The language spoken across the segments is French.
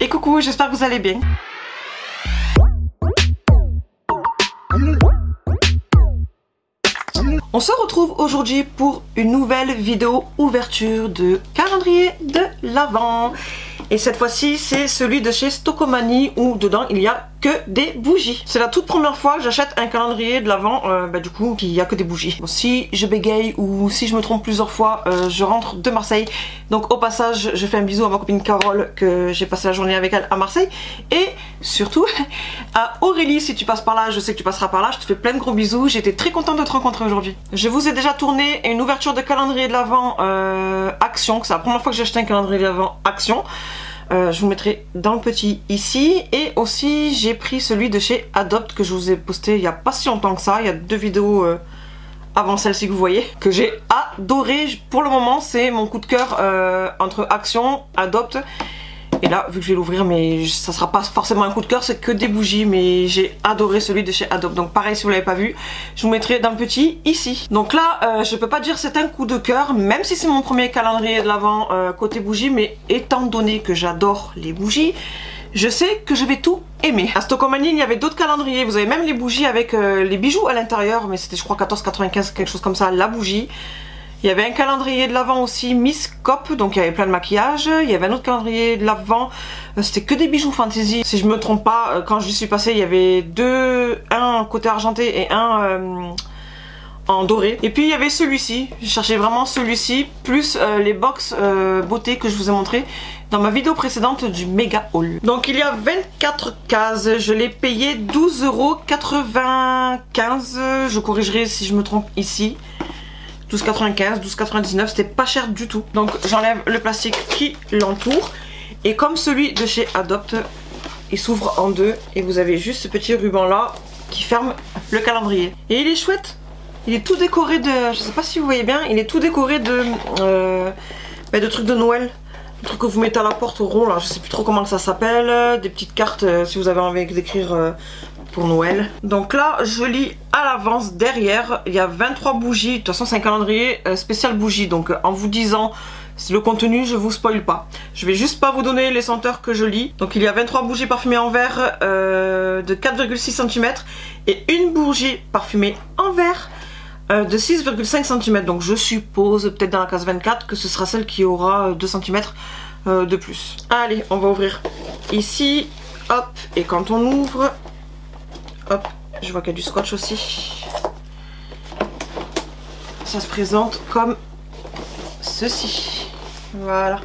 Et coucou, j'espère que vous allez bien. On se retrouve aujourd'hui pour une nouvelle vidéo ouverture de calendrier de l'Avent. Et cette fois-ci, c'est celui de chez Stocomanie où dedans il y a que des bougies. C'est la toute première fois que j'achète un calendrier de l'Avent, du coup, il y a que des bougies. Bon, si je bégaye ou si je me trompe plusieurs fois, je rentre de Marseille. Donc au passage, je fais un bisou à ma copine Carole que j'ai passé la journée avec elle à Marseille. Et surtout à Aurélie, si tu passes par là, je sais que tu passeras par là, je te fais plein de gros bisous. J'étais très contente de te rencontrer aujourd'hui. Je vous ai déjà tourné une ouverture de calendrier de l'Avent Action. C'est la première fois que j'ai acheté un calendrier de l'Avent Action. Je vous mettrai dans le petit ici. Et aussi j'ai pris celui de chez Adopt que je vous ai posté il n'y a pas si longtemps que ça. Il y a 2 vidéos avant celle-ci que vous voyez, que j'ai adoré. Pour le moment c'est mon coup de cœur entre Action, Adopt. Et là, vu que je vais l'ouvrir, mais ça sera pas forcément un coup de cœur, c'est que des bougies, mais j'ai adoré celui de chez Adopt. Donc pareil, si vous l'avez pas vu, je vous mettrai dans le petit ici. Donc là, je peux pas dire c'est un coup de cœur, même si c'est mon premier calendrier de l'Avent côté bougie, mais étant donné que j'adore les bougies, je sais que je vais tout aimer. À Stocomanie, il y avait d'autres calendriers, vous avez même les bougies avec les bijoux à l'intérieur, mais c'était je crois 14,95, quelque chose comme ça, la bougie. Il y avait un calendrier de l'Avent aussi, Miss Cop, donc il y avait plein de maquillage. Il y avait un autre calendrier de l'Avent, c'était que des bijoux fantasy. Si je me trompe pas, quand j'y suis passée, il y avait un côté argenté et un en doré. Et puis il y avait celui-ci, je cherchais vraiment celui-ci, plus les box beauté que je vous ai montré dans ma vidéo précédente du méga haul. Donc il y a 24 cases, je l'ai payé 12,95 €, je corrigerai si je me trompe ici. 12,95, 12,99, c'était pas cher du tout. Donc j'enlève le plastique qui l'entoure. Et comme celui de chez Adopt, il s'ouvre en deux. Et vous avez juste ce petit ruban là qui ferme le calendrier. Et il est chouette. Il est tout décoré de... Je sais pas si vous voyez bien, il est tout décoré de trucs de Noël. Le truc que vous mettez à la porte au rond là, je sais plus trop comment ça s'appelle. Des petites cartes si vous avez envie d'écrire... pour Noël. Donc là je lis à l'avance derrière, il y a 23 bougies, de toute façon c'est un calendrier spécial bougie, donc en vous disant le contenu je vous spoil pas, je vais juste pas vous donner les senteurs que je lis. Donc il y a 23 bougies parfumées en verre de 4,6 cm et une bougie parfumée en verre de 6,5 cm, donc je suppose peut-être dans la case 24 que ce sera celle qui aura 2 cm de plus. Allez, on va ouvrir ici, hop, et quand on ouvre, hop, je vois qu'il y a du scotch aussi. Ça se présente comme ceci. Voilà.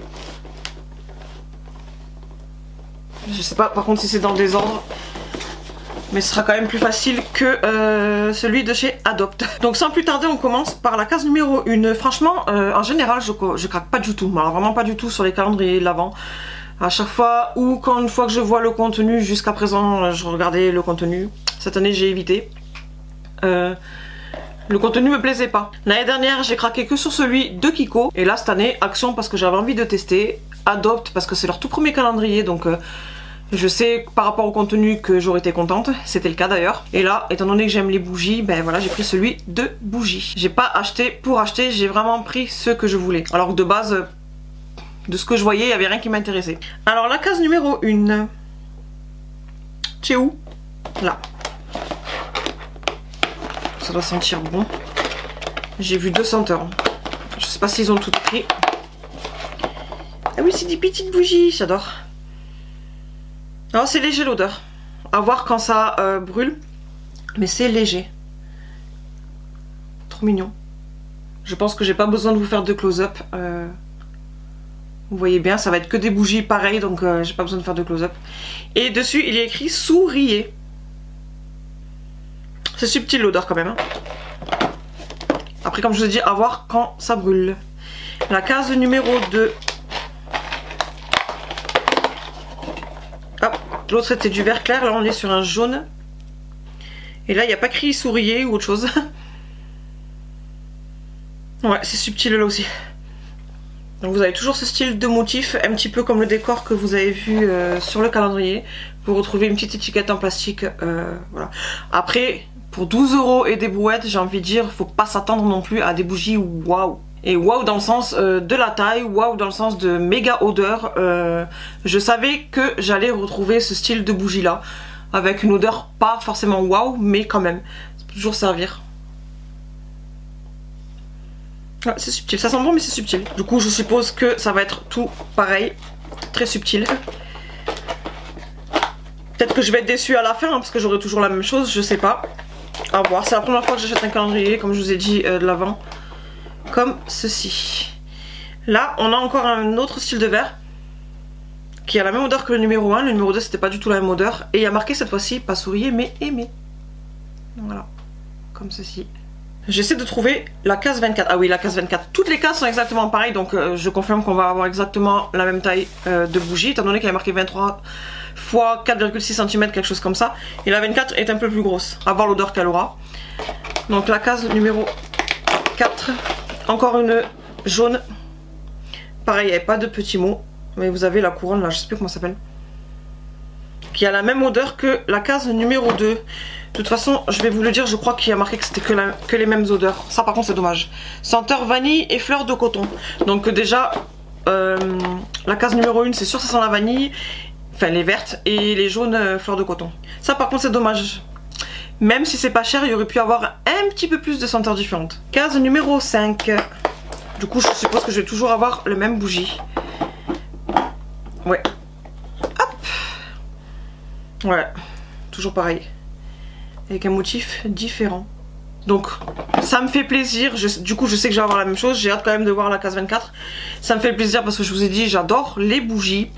Je sais pas par contre si c'est dans le désordre, mais ce sera quand même plus facile que celui de chez Adopt. Donc sans plus tarder, on commence par la case numéro 1. Franchement, en général, je craque pas du tout. Alors vraiment pas du tout sur les calendriers de l'Avent. À chaque fois, ou quand une fois que je vois le contenu, jusqu'à présent je regardais le contenu. Cette année j'ai évité. Le contenu me plaisait pas. L'année dernière j'ai craqué que sur celui de Kiko. Et là cette année, Action parce que j'avais envie de tester. Adopt parce que c'est leur tout premier calendrier. Donc je sais par rapport au contenu que j'aurais été contente. C'était le cas d'ailleurs. Et là, étant donné que j'aime les bougies, ben voilà, j'ai pris celui de bougies. J'ai pas acheté pour acheter, j'ai vraiment pris ce que je voulais. Alors que de base... de ce que je voyais, il n'y avait rien qui m'intéressait. Alors la case numéro 1. C'est où? Là. Ça doit sentir bon. J'ai vu 2 senteurs. Je sais pas s'ils ont tout écrit. Ah oui, c'est des petites bougies, j'adore. Alors c'est léger l'odeur. À voir quand ça brûle. Mais c'est léger. Trop mignon. Je pense que j'ai pas besoin de vous faire de close-up. Vous voyez bien, ça va être que des bougies pareilles, donc j'ai pas besoin de faire de close-up. Et dessus, il est écrit souriez. C'est subtil l'odeur quand même. Hein. Après, comme je vous ai dit, à voir quand ça brûle. La case numéro 2. Hop, l'autre était du vert clair, là on est sur un jaune. Et là, il n'y a pas écrit souriez ou autre chose. Ouais, c'est subtil là aussi. Donc vous avez toujours ce style de motif, un petit peu comme le décor que vous avez vu sur le calendrier. Vous retrouvez une petite étiquette en plastique, voilà. Après, pour 12 € et des brouettes, j'ai envie de dire, faut pas s'attendre non plus à des bougies waouh. Et waouh dans le sens de la taille, waouh dans le sens de méga odeur. Je savais que j'allais retrouver ce style de bougie là, avec une odeur pas forcément waouh, mais quand même, ça peut toujours servir. Ah, c'est subtil, ça sent bon mais c'est subtil. Du coup je suppose que ça va être tout pareil, très subtil. Peut-être que je vais être déçue à la fin hein, parce que j'aurai toujours la même chose, je sais pas. À voir, c'est la première fois que j'achète un calendrier, comme je vous ai dit, de l'Avent. Comme ceci. Là, on a encore un autre style de verre qui a la même odeur que le numéro 1. Le numéro 2, c'était pas du tout la même odeur. Et il y a marqué cette fois-ci, pas souriez, mais aimez. Voilà, comme ceci. J'essaie de trouver la case 24. Ah oui, la case 24. Toutes les cases sont exactement pareilles, donc je confirme qu'on va avoir exactement la même taille de bougie, étant donné qu'elle est marquée 23 x 4,6 cm, quelque chose comme ça. Et la 24 est un peu plus grosse, à voir l'odeur qu'elle aura. Donc la case numéro 4, encore une jaune. Pareil, il n'y avait pas de petits mots, mais vous avez la couronne là, je sais plus comment ça s'appelle, qui a la même odeur que la case numéro 2. De toute façon, je vais vous le dire, je crois qu'il y a marqué que c'était que les mêmes odeurs. Ça par contre c'est dommage. Senteur vanille et fleur de coton. Donc déjà, la case numéro 1 c'est sûr ça sent la vanille. Enfin les vertes et les jaunes fleurs de coton. Ça par contre c'est dommage. Même si c'est pas cher, il y aurait pu avoir un petit peu plus de senteurs différentes. Case numéro 5. Du coup je suppose que je vais toujours avoir le même bougie. Ouais. Hop. Ouais. Toujours pareil. Avec un motif différent. Donc ça me fait plaisir, du coup je sais que je vais avoir la même chose, j'ai hâte quand même de voir la case 24. Ça me fait plaisir parce que je vous ai dit j'adore les bougies.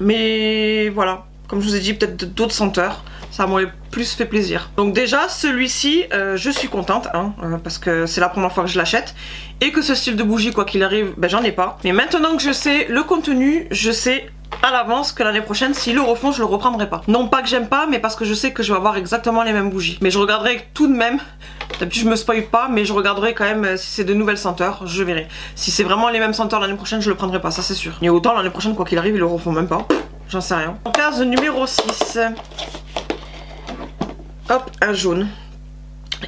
Mais voilà, comme je vous ai dit peut-être d'autres senteurs, ça m'aurait plus fait plaisir. Donc déjà celui-ci je suis contente hein, parce que c'est la première fois que je l'achète. Et que ce style de bougie quoi qu'il arrive, ben j'en ai pas. Mais maintenant que je sais le contenu, je sais à l'avance que l'année prochaine s'ils le refont je le reprendrai pas. Non pas que j'aime pas mais parce que je sais que je vais avoir exactement les mêmes bougies. Mais je regarderai tout de même, d'habitude je me spoil pas mais je regarderai quand même si c'est de nouvelles senteurs, je verrai. Si c'est vraiment les mêmes senteurs l'année prochaine je le prendrai pas, ça c'est sûr. Et autant l'année prochaine quoi qu'il arrive ils le refont même pas, j'en sais rien. En case numéro 6. Hop, un jaune.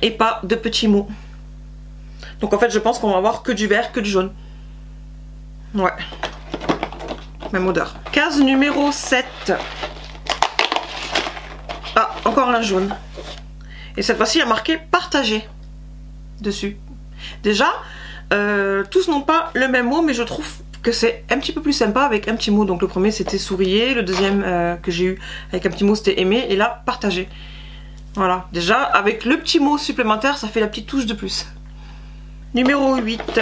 Et pas de petits mots. Donc en fait je pense qu'on va avoir que du vert, que du jaune. Ouais. Même odeur. Case numéro 7. Ah, encore un jaune. Et cette fois-ci, il y a marqué partager dessus. Déjà, tous n'ont pas le même mot, mais je trouve que c'est un petit peu plus sympa avec un petit mot. Donc le premier c'était souriez, le deuxième que j'ai eu avec un petit mot c'était aimer, et là partager. Voilà, déjà avec le petit mot supplémentaire, ça fait la petite touche de plus. Numéro 8.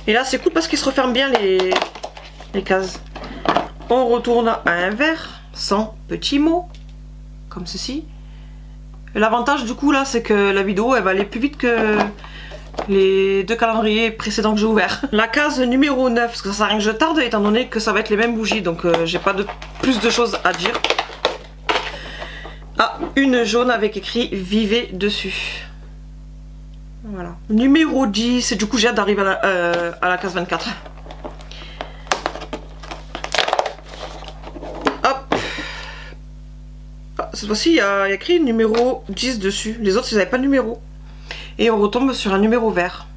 Et là c'est cool parce qu'il se referme bien les cases. On retourne à un vert sans petits mots comme ceci. L'avantage du coup là c'est que la vidéo elle va aller plus vite que les deux calendriers précédents que j'ai ouverts. La case numéro 9, parce que ça sert à rien que je tarde étant donné que ça va être les mêmes bougies, donc j'ai pas plus de choses à dire. Ah, une jaune avec écrit vivez dessus. Voilà. Numéro 10, et du coup j'ai hâte d'arriver à la case 24. Cette fois-ci, il y a écrit numéro 10 dessus. Les autres, ils n'avaient pas de numéro. Et on retombe sur un numéro vert.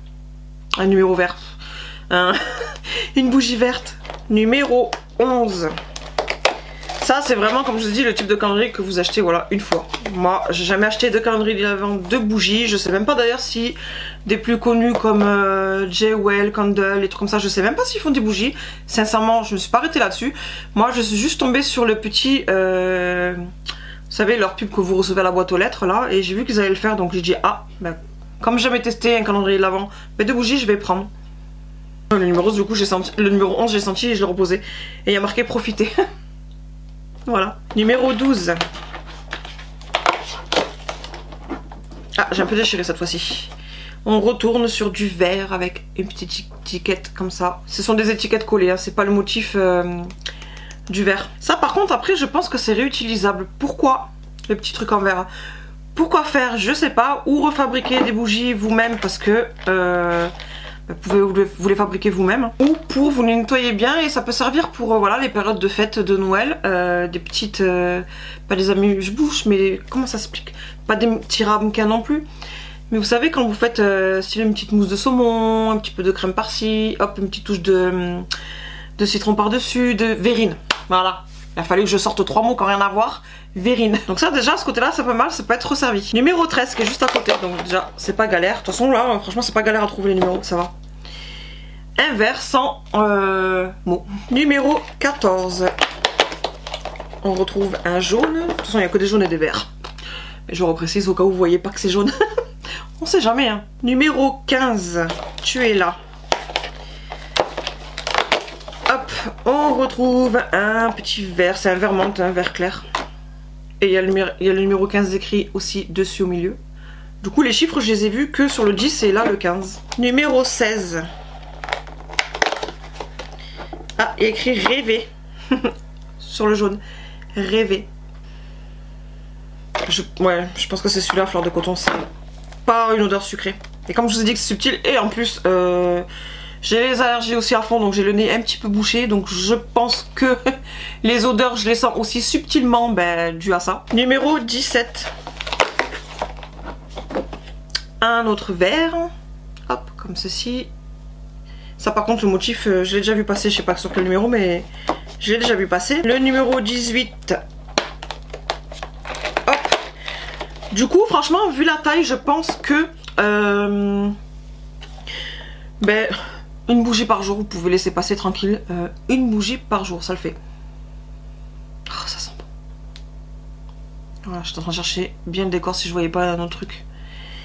Un numéro vert. Une bougie verte. Numéro 11. Ça, c'est vraiment, comme je vous ai dit, le type de calendrier que vous achetez, voilà, une fois. Moi, j'ai jamais acheté de calendrier d'Avent de bougies. Je sais même pas d'ailleurs si des plus connus comme J.Well, Candle, les trucs comme ça, je sais même pas s'ils font des bougies. Sincèrement, je me suis pas arrêtée là-dessus. Moi, je suis juste tombée sur le petit... vous savez, leur pub que vous recevez à la boîte aux lettres là, et j'ai vu qu'ils allaient le faire, donc j'ai dit ah, ben, comme j'ai jamais testé un calendrier de l'Avent, mais de bougies je vais prendre. Le numéro 11 du coup j'ai senti, le numéro 11 j'ai senti et je l'ai reposé. Et il y a marqué profiter. Voilà. Numéro 12. Ah, j'ai un peu déchiré cette fois-ci. On retourne sur du vert avec une petite étiquette comme ça. Ce sont des étiquettes collées, hein, c'est pas le motif du vert. Ça par contre après je pense que c'est réutilisable. Pourquoi le petit truc en vert? Pourquoi faire? Je sais pas. Ou refabriquer des bougies vous-même parce que vous pouvez vous les fabriquer vous-même. Ou pour vous les nettoyer bien et ça peut servir pour voilà les périodes de fête de Noël. Des petites, pas des amuse-bouches mais comment ça s'explique? Pas des petits ramequins non plus. Mais vous savez, quand vous faites style une petite mousse de saumon, un petit peu de crème par-ci, hop, une petite touche de citron par-dessus, de verrine. Voilà. Il a fallu que je sorte 3 mots qui n'ont rien à voir. Verrine. Donc ça déjà, ce côté-là, c'est pas mal, ça peut être resservi. Numéro 13 qui est juste à côté. Donc déjà, c'est pas galère. De toute façon, là, franchement, c'est pas galère à trouver les numéros, ça va. Un vert sans mots. Numéro 14. On retrouve un jaune. De toute façon, il n'y a que des jaunes et des verts. Mais je reprécise au cas où vous voyez pas que c'est jaune. On sait jamais, hein. Numéro 15. Tu es là. Hop, on retrouve un petit vert. C'est un vert menthe, un vert clair. Et il y a le numéro 15 écrit aussi dessus au milieu. Du coup, les chiffres, je les ai vus que sur le 10 et là, le 15. Numéro 16. Ah, il y a écrit rêver. Sur le jaune. Rêver. Je pense que c'est celui-là, fleur de coton. C'est pas une odeur sucrée. Et comme je vous ai dit que c'est subtil, et en plus, j'ai les allergies aussi à fond, donc j'ai le nez un petit peu bouché. Donc je pense que les odeurs, je les sens aussi subtilement dû à ça. Numéro 17. Un autre vert. Hop, comme ceci. Ça par contre, le motif, je l'ai déjà vu passer, je sais pas sur quel numéro, mais je l'ai déjà vu passer. Le numéro 18. Hop. Du coup, franchement, vu la taille, je pense que... une bougie par jour, vous pouvez laisser passer tranquille. Une bougie par jour, ça le fait. Oh, ça sent bon. Voilà, je suis en train de chercher bien le décor si je voyais pas un autre truc.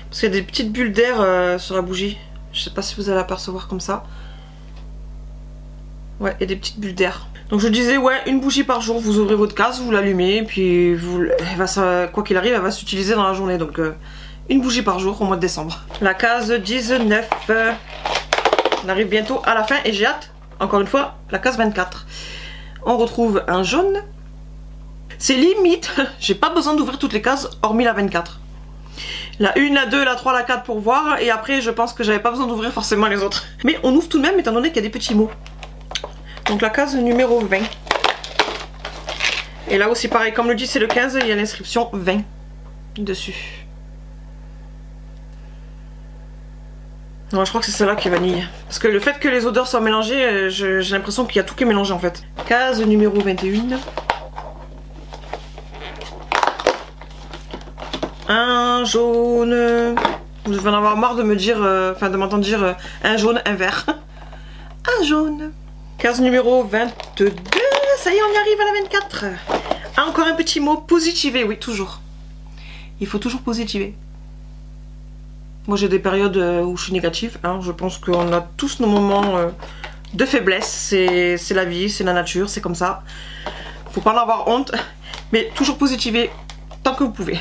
Parce qu'il y a des petites bulles d'air sur la bougie. Je sais pas si vous allez apercevoir comme ça. Ouais, il y a des petites bulles d'air. Donc je disais, ouais, une bougie par jour, vous ouvrez votre case, vous l'allumez, et puis quoi qu'il arrive, elle va s'utiliser dans la journée. Donc une bougie par jour au mois de décembre. La case 19. On arrive bientôt à la fin et j'ai hâte, encore une fois, la case 24. On retrouve un jaune. C'est limite, j'ai pas besoin d'ouvrir toutes les cases, hormis la 24. La 1, la 2, la 3, la 4 pour voir, et après je pense que j'avais pas besoin d'ouvrir forcément les autres. Mais on ouvre tout de même étant donné qu'il y a des petits mots. Donc la case numéro 20. Et là aussi pareil, comme le dit c'est le 15, il y a l'inscription 20 dessus. Non, je crois que c'est celle-là qui est vanille. Parce que le fait que les odeurs soient mélangées, j'ai l'impression qu'il y a tout qui est mélangé en fait. Case numéro 21. Un jaune. Vous devez en avoir marre de me dire, de m'entendre dire un jaune, un vert. Un jaune. Case numéro 22. Ça y est, on y arrive à la 24. Ah, encore un petit mot, positiver, oui, toujours. Il faut toujours positiver. Moi j'ai des périodes où je suis négative, hein. Je pense qu'on a tous nos moments de faiblesse, c'est la vie, c'est la nature, c'est comme ça. Faut pas en avoir honte, mais toujours positiver tant que vous pouvez.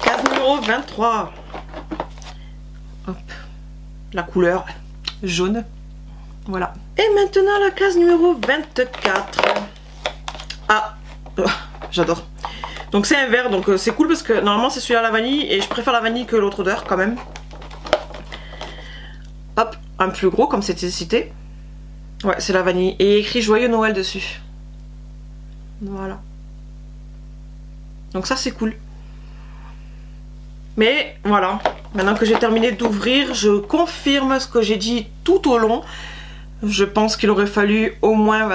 Case numéro 23. Hop, la couleur jaune, voilà. Et maintenant la case numéro 24. Ah, j'adore. Donc c'est un vert, donc c'est cool parce que normalement c'est celui à la vanille et je préfère la vanille que l'autre odeur quand même. Hop, un plus gros comme c'était cité. Ouais, c'est la vanille. Et écrit Joyeux Noël dessus. Voilà. Donc ça c'est cool. Mais voilà, maintenant que j'ai terminé d'ouvrir, je confirme ce que j'ai dit tout au long. Je pense qu'il aurait fallu au moins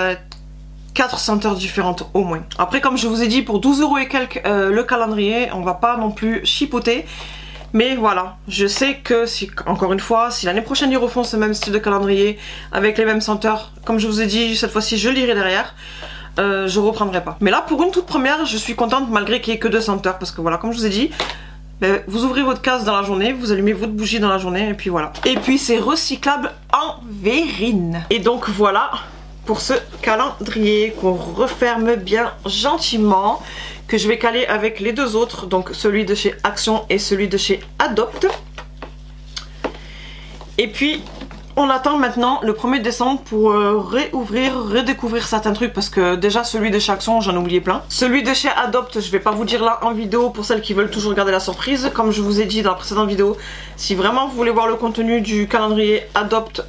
4 senteurs différentes au moins. Après comme je vous ai dit pour 12 € et quelques le calendrier, on va pas non plus chipoter. Mais voilà, je sais que si, encore une fois, si l'année prochaine ils refont ce même style de calendrier avec les mêmes senteurs, comme je vous ai dit, cette fois-ci je lirai derrière, je reprendrai pas. Mais là pour une toute première, je suis contente malgré qu'il n'y ait que 2 senteurs parce que voilà, comme je vous ai dit, vous ouvrez votre case dans la journée, vous allumez votre bougie dans la journée et puis voilà. Et puis c'est recyclable en verrine. Et donc voilà pour ce calendrier qu'on referme bien gentiment, que je vais caler avec les deux autres, donc celui de chez Action et celui de chez Adopt. Et puis on attend maintenant le 1er décembre pour réouvrir, redécouvrir certains trucs parce que déjà celui de chez Action j'en ai oublié plein. Celui de chez Adopt je vais pas vous dire là en vidéo pour celles qui veulent toujours garder la surprise. Comme je vous ai dit dans la précédente vidéo, si vraiment vous voulez voir le contenu du calendrier Adopt,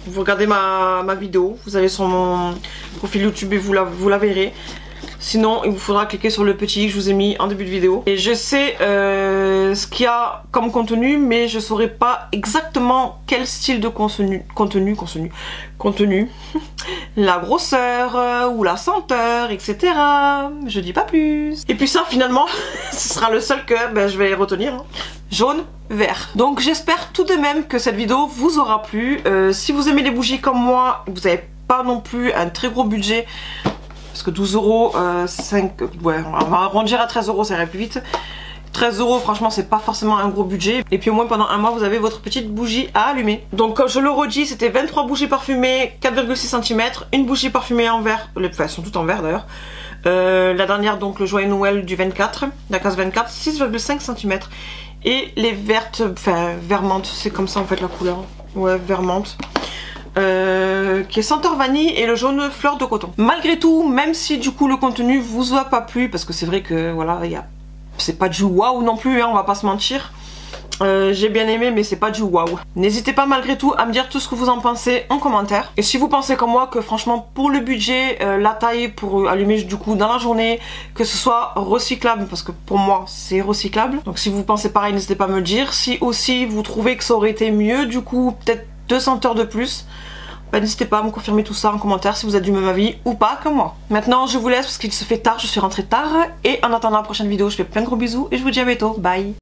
vous regardez ma vidéo, vous allez sur mon profil YouTube et vous la verrez. Sinon il vous faudra cliquer sur le petit que je vous ai mis en début de vidéo. Et je sais ce qu'il y a comme contenu, mais je saurais pas exactement quel style de contenu, la grosseur ou la senteur, etc. Je dis pas plus. Et puis ça finalement ce sera le seul que je vais retenir, hein. Jaune, vert. Donc j'espère tout de même que cette vidéo vous aura plu. Si vous aimez les bougies comme moi, vous n'avez pas non plus un très gros budget, parce que 12 euros, ouais, on va arrondir à 13 euros, ça irait plus vite. 13 euros, franchement, c'est pas forcément un gros budget. Et puis au moins pendant un mois, vous avez votre petite bougie à allumer. Donc comme je le redis, c'était 23 bougies parfumées, 4,6 cm, une bougie parfumée en verre, enfin elles sont toutes en verre d'ailleurs. La dernière, donc le joyeux Noël du 24, la case 24, 6,5 cm. Et les vertes, enfin vermente, c'est comme ça en fait la couleur. Ouais, vermente. Qui est senteur vanille, et le jaune fleur de coton. Malgré tout, même si du coup le contenu vous a pas plu, parce que c'est vrai que voilà, c'est pas du waouh non plus, hein, on va pas se mentir. J'ai bien aimé, mais c'est pas du waouh. N'hésitez pas malgré tout à me dire tout ce que vous en pensez en commentaire. Et si vous pensez comme moi que franchement pour le budget, la taille pour allumer du coup dans la journée, que ce soit recyclable, parce que pour moi c'est recyclable. Donc si vous pensez pareil, n'hésitez pas à me le dire. Si aussi vous trouvez que ça aurait été mieux, du coup peut-être 2 senteurs de plus, n'hésitez pas à me confirmer tout ça en commentaire si vous êtes du même avis ou pas comme moi. Maintenant je vous laisse parce qu'il se fait tard, je suis rentrée tard. Et en attendant la prochaine vidéo, je fais plein de gros bisous et je vous dis à bientôt. Bye.